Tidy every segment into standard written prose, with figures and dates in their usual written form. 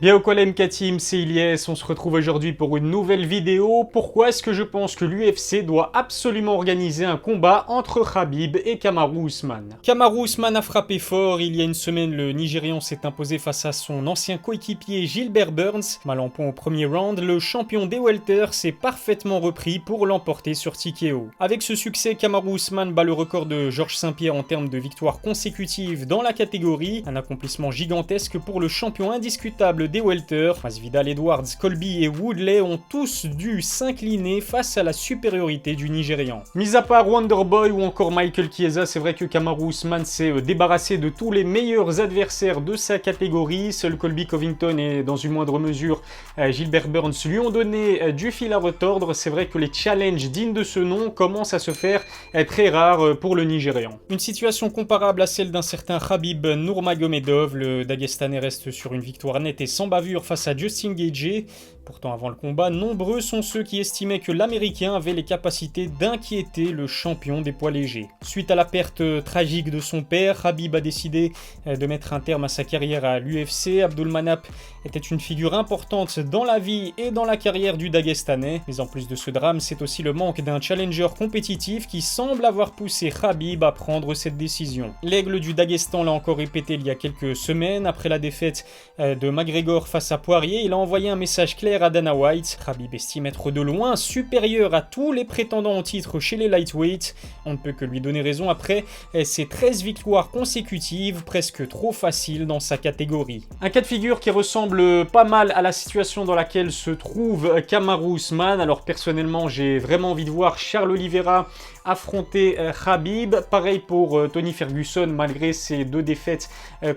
Bien au MK Team, c'est Ilyes, on se retrouve aujourd'hui pour une nouvelle vidéo. Pourquoi est-ce que je pense que l'UFC doit absolument organiser un combat entre Khabib et Kamaru Usman? Kamaru Usman a frappé fort, il y a une semaine le Nigérian s'est imposé face à son ancien coéquipier Gilbert Burns. Mal en point au premier round, le champion des welters s'est parfaitement repris pour l'emporter sur TKO. Avec ce succès, Kamaru Usman bat le record de Georges St-Pierre en termes de victoires consécutives dans la catégorie, un accomplissement gigantesque pour le champion indiscutable des welters. Masvidal, Edwards, Colby et Woodley ont tous dû s'incliner face à la supériorité du Nigérian. Mis à part Wonderboy ou encore Michael Chiesa, c'est vrai que Kamaru Usman s'est débarrassé de tous les meilleurs adversaires de sa catégorie. Seul Colby Covington et dans une moindre mesure Gilbert Burns lui ont donné du fil à retordre. C'est vrai que les challenges dignes de ce nom commencent à se faire très rares pour le Nigérian. Une situation comparable à celle d'un certain Khabib Nurmagomedov. Le Dagestanais reste sur une victoire nette et sans bavure face à Justin Gaethje. Pourtant, avant le combat, nombreux sont ceux qui estimaient que l'Américain avait les capacités d'inquiéter le champion des poids légers. Suite à la perte tragique de son père, Khabib a décidé de mettre un terme à sa carrière à l'UFC. Abdulmanap était une figure importante dans la vie et dans la carrière du Dagestanais. Mais en plus de ce drame, c'est aussi le manque d'un challenger compétitif qui semble avoir poussé Khabib à prendre cette décision. L'aigle du Daghestan l'a encore répété il y a quelques semaines. Après la défaite de McGregor face à Poirier, il a envoyé un message clair à Dana White. Khabib estime être de loin supérieur à tous les prétendants au titre chez les lightweights. On ne peut que lui donner raison après ses 13 victoires consécutives, presque trop faciles dans sa catégorie. Un cas de figure qui ressemble pas mal à la situation dans laquelle se trouve Kamaru Usman. Alors personnellement, j'ai vraiment envie de voir Charles Oliveira affronter Khabib. Pareil pour Tony Ferguson, malgré ses 2 défaites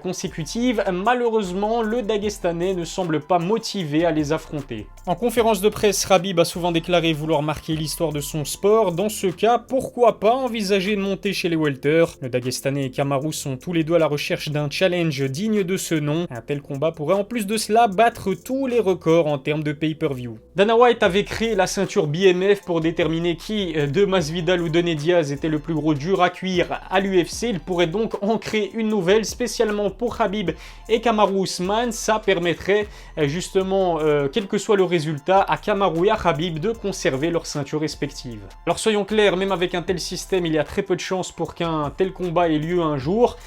consécutives. Malheureusement, le Dagestanais ne semble pas motivé à les affronter. En conférence de presse, Khabib a souvent déclaré vouloir marquer l'histoire de son sport. Dans ce cas, pourquoi pas envisager de monter chez les welters? Le Dagestanais et Kamaru sont tous les deux à la recherche d'un challenge digne de ce nom. Un tel combat pourrait en plus de cela battre tous les records en termes de pay-per-view. Dana White avait créé la ceinture BMF pour déterminer qui de Masvidal ou Donny Diaz était le plus gros dur à cuire à l'UFC. Il pourrait donc en créer une nouvelle spécialement pour Khabib et Kamaru Usman. Ça permettrait justement, quel que soit le résultat, à Kamaru et à Khabib de conserver leurs ceintures respectives. Alors soyons clairs, même avec un tel système, il y a très peu de chances pour qu'un tel combat ait lieu un jour.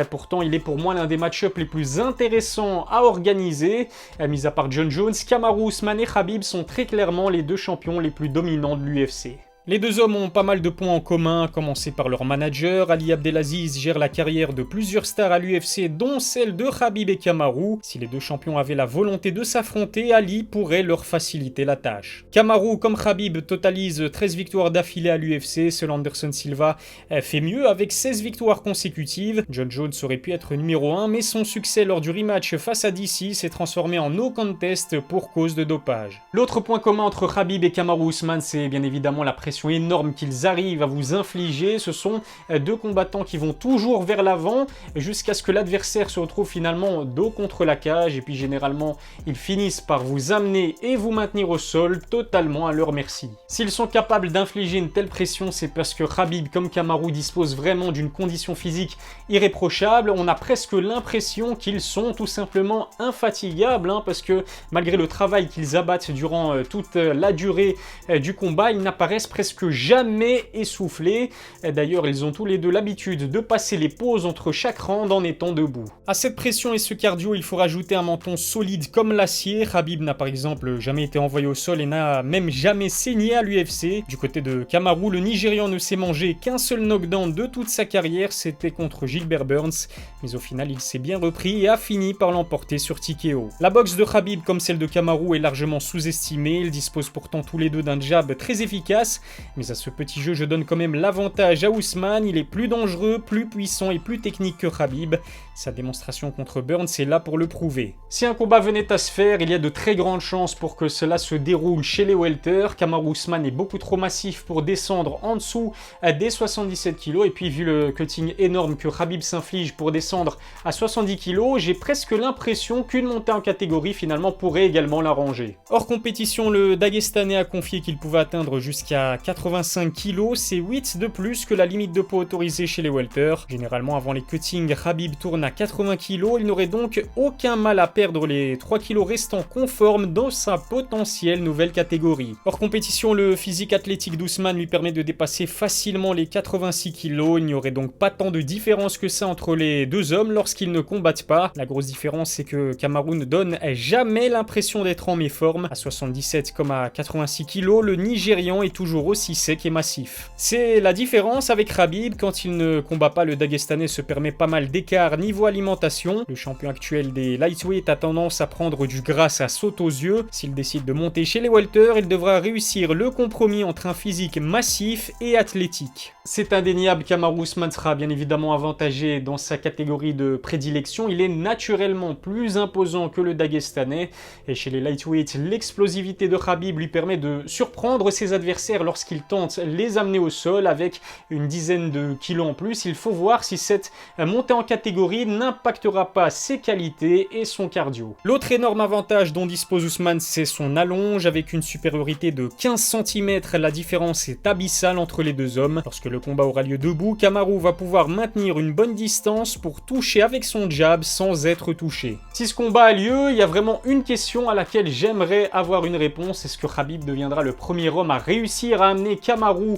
Pourtant, il est pour moi l'un des match-ups les plus intéressants à organiser. Mis à part John Jones, Kamaru Usman et Khabib sont très clairement les 2 champions les plus dominants de l'UFC. Les 2 hommes ont pas mal de points en commun, à commencer par leur manager. Ali Abdelaziz gère la carrière de plusieurs stars à l'UFC, dont celle de Khabib et Kamaru. Si les 2 champions avaient la volonté de s'affronter, Ali pourrait leur faciliter la tâche. Kamaru, comme Khabib, totalise 13 victoires d'affilée à l'UFC. Seul Anderson Silva fait mieux avec 16 victoires consécutives. John Jones aurait pu être numéro 1, mais son succès lors du rematch face à DC s'est transformé en no contest pour cause de dopage. L'autre point commun entre Khabib et Kamaru Usman, c'est bien évidemment la pression énorme qu'ils arrivent à vous infliger. Ce sont 2 combattants qui vont toujours vers l'avant jusqu'à ce que l'adversaire se retrouve finalement dos contre la cage, et puis généralement ils finissent par vous amener et vous maintenir au sol totalement à leur merci. S'ils sont capables d'infliger une telle pression, c'est parce que Khabib comme Kamaru disposent vraiment d'une condition physique irréprochable. On a presque l'impression qu'ils sont tout simplement infatigables, parce que malgré le travail qu'ils abattent durant toute la durée du combat, ils n'apparaissent presque jamais essoufflés. D'ailleurs, ils ont tous les 2 l'habitude de passer les pauses entre chaque round en étant debout. À cette pression et ce cardio, il faut rajouter un menton solide comme l'acier. Khabib n'a par exemple jamais été envoyé au sol et n'a même jamais saigné à l'UFC. Du côté de Kamaru, le Nigérian ne s'est mangé qu'un seul knockdown de toute sa carrière, c'était contre Gilbert Burns. Mais au final, il s'est bien repris et a fini par l'emporter sur TKO. La boxe de Khabib comme celle de Kamaru est largement sous-estimée. Ils disposent pourtant tous les 2 d'un jab très efficace. Mais à ce petit jeu, je donne quand même l'avantage à Usman. Il est plus dangereux, plus puissant et plus technique que Khabib. Sa démonstration contre Burns est là pour le prouver. Si un combat venait à se faire, il y a de très grandes chances pour que cela se déroule chez les welters. Kamaru Usman est beaucoup trop massif pour descendre en dessous des 77 kg. Et puis vu le cutting énorme que Khabib s'inflige pour descendre à 70 kg, j'ai presque l'impression qu'une montée en catégorie finalement pourrait également l'arranger. Hors compétition, le Dagestanais a confié qu'il pouvait atteindre jusqu'à 85 kg, c'est 8 de plus que la limite de poids autorisée chez les welters. Généralement avant les cuttings, Khabib tourne à 80 kg, il n'aurait donc aucun mal à perdre les 3 kg restants conformes dans sa potentielle nouvelle catégorie. Hors compétition, le physique athlétique d'Ousmane lui permet de dépasser facilement les 86 kg, il n'y aurait donc pas tant de différence que ça entre les deux hommes lorsqu'ils ne combattent pas. La grosse différence, c'est que Kamaru ne donne jamais l'impression d'être en méforme. À 77 comme à 86 kg, le Nigérian est toujours aussi sec et massif. C'est la différence avec Khabib. Quand il ne combat pas, le Dagestanais se permet pas mal d'écart niveau alimentation. Le champion actuel des lightweight a tendance à prendre du gras, ça saute aux yeux. S'il décide de monter chez les welters, il devra réussir le compromis entre un physique massif et athlétique. C'est indéniable, Kamaru Usman sera bien évidemment avantagé dans sa catégorie de prédilection. Il est naturellement plus imposant que le Dagestanais. Et chez les lightweight, l'explosivité de Khabib lui permet de surprendre ses adversaires lorsqu'il tente les amener au sol avec une dizaine de kilos en plus. Il faut voir si cette montée en catégorie n'impactera pas ses qualités et son cardio. L'autre énorme avantage dont dispose Usman, c'est son allonge. Avec une supériorité de 15 cm, la différence est abyssale entre les deux hommes. Lorsque le combat aura lieu debout, Kamaru va pouvoir maintenir une bonne distance pour toucher avec son jab sans être touché. Si ce combat a lieu, il y a vraiment une question à laquelle j'aimerais avoir une réponse. Est-ce que Khabib deviendra le premier homme à réussir à amener Kamaru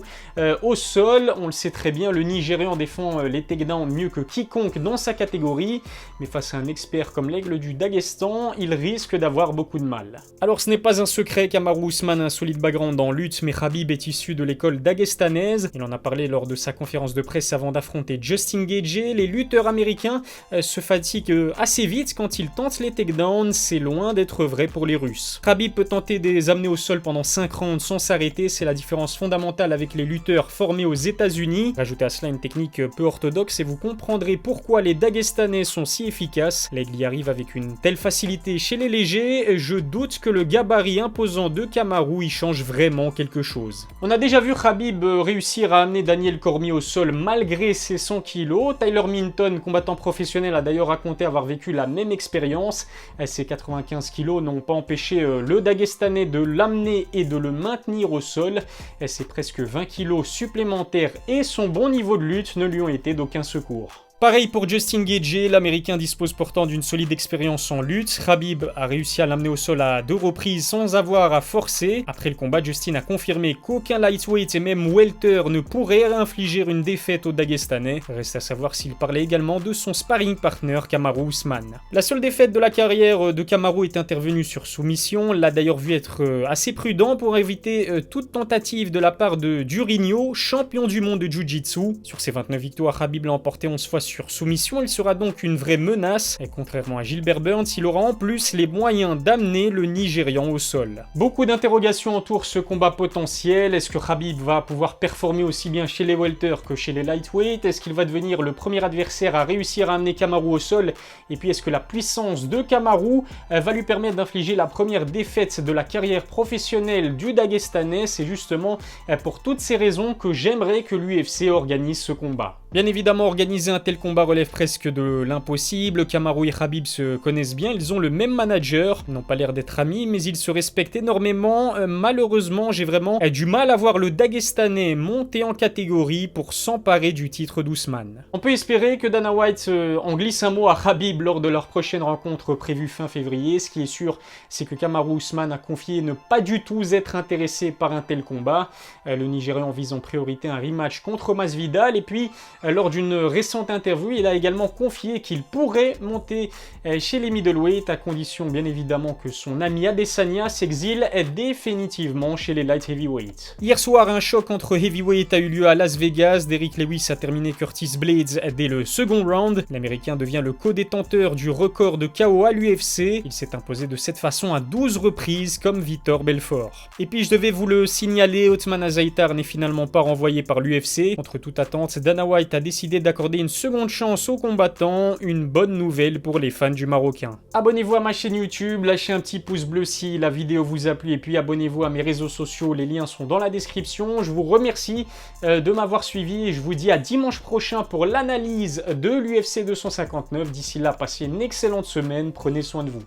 au sol? On le sait très bien, le Nigérian défend les takedowns mieux que quiconque dans sa catégorie, mais face à un expert comme l'Aigle du Daghestan, il risque d'avoir beaucoup de mal. Alors ce n'est pas un secret, Kamaru Usman a un solide background en lutte, mais Khabib est issu de l'école daghestanaise. Il en a parlé lors de sa conférence de presse avant d'affronter Justin Gaethje. Les lutteurs américains se fatiguent assez vite quand ils tentent les takedowns, c'est loin d'être vrai pour les Russes. Khabib peut tenter de les amener au sol pendant 5 rounds sans s'arrêter, c'est la différence fondamentale avec les lutteurs formés aux États-Unis. Rajoutez à cela une technique peu orthodoxe et vous comprendrez pourquoi les Dagestanais sont si efficaces. L'aigle y arrive avec une telle facilité chez les légers, je doute que le gabarit imposant de Kamaru y change vraiment quelque chose. On a déjà vu Khabib réussir à amener Daniel Cormier au sol malgré ses 100 kg. Tyler Minton, combattant professionnel, a d'ailleurs raconté avoir vécu la même expérience. Ses 95 kg n'ont pas empêché le Dagestanais de l'amener et de le maintenir au sol. Ses presque 20 kg supplémentaires et son bon niveau de lutte ne lui ont été d'aucun secours. Pareil pour Justin Gaethje, l'américain dispose pourtant d'une solide expérience en lutte. Khabib a réussi à l'amener au sol à 2 reprises sans avoir à forcer. Après le combat, Justin a confirmé qu'aucun lightweight et même welter ne pourrait infliger une défaite au Dagestanais. Reste à savoir s'il parlait également de son sparring partner Kamaru Usman. La seule défaite de la carrière de Kamaru est intervenue sur soumission. L'a d'ailleurs vu être assez prudent pour éviter toute tentative de la part de Durinho, champion du monde de Jiu-Jitsu. Sur ses 29 victoires, Khabib l'a emporté 11 fois sur soumission, il sera donc une vraie menace, et contrairement à Gilbert Burns, il aura en plus les moyens d'amener le Nigérian au sol. Beaucoup d'interrogations entourent ce combat potentiel. Est-ce que Khabib va pouvoir performer aussi bien chez les welters que chez les lightweight? Est-ce qu'il va devenir le premier adversaire à réussir à amener Kamaru au sol? Et puis est-ce que la puissance de Kamaru va lui permettre d'infliger la première défaite de la carrière professionnelle du Dagestanais? C'est justement pour toutes ces raisons que j'aimerais que l'UFC organise ce combat. Bien évidemment, organiser un tel combat relève presque de l'impossible. Kamaru et Khabib se connaissent bien, ils ont le même manager, ils n'ont pas l'air d'être amis, mais ils se respectent énormément. Malheureusement, j'ai vraiment du mal à voir le Dagestanais monter en catégorie pour s'emparer du titre d'Ousmane. On peut espérer que Dana White en glisse un mot à Khabib lors de leur prochaine rencontre prévue fin février. Ce qui est sûr, c'est que Kamaru Usman a confié ne pas du tout être intéressé par un tel combat. Le Nigérian vise en priorité un rematch contre Masvidal, et puis lors d'une récente interview, il a également confié qu'il pourrait monter chez les middleweight, à condition bien évidemment que son ami Adesanya s'exile définitivement chez les light heavyweight. Hier soir, un choc entre heavyweight a eu lieu à Las Vegas. Derrick Lewis a terminé Curtis Blades dès le second round. L'américain devient le co-détenteur du record de KO à l'UFC. Il s'est imposé de cette façon à 12 reprises comme Vitor Belfort. Et puis je devais vous le signaler, Othman Azaitar n'est finalement pas renvoyé par l'UFC. Contre toute attente, Dana White a décidé d'accorder une seconde chance aux combattants, une bonne nouvelle pour les fans du Marocain. Abonnez-vous à ma chaîne YouTube, lâchez un petit pouce bleu si la vidéo vous a plu, et puis abonnez-vous à mes réseaux sociaux, les liens sont dans la description. Je vous remercie de m'avoir suivi et je vous dis à dimanche prochain pour l'analyse de l'UFC 259. D'ici là, passez une excellente semaine, prenez soin de vous.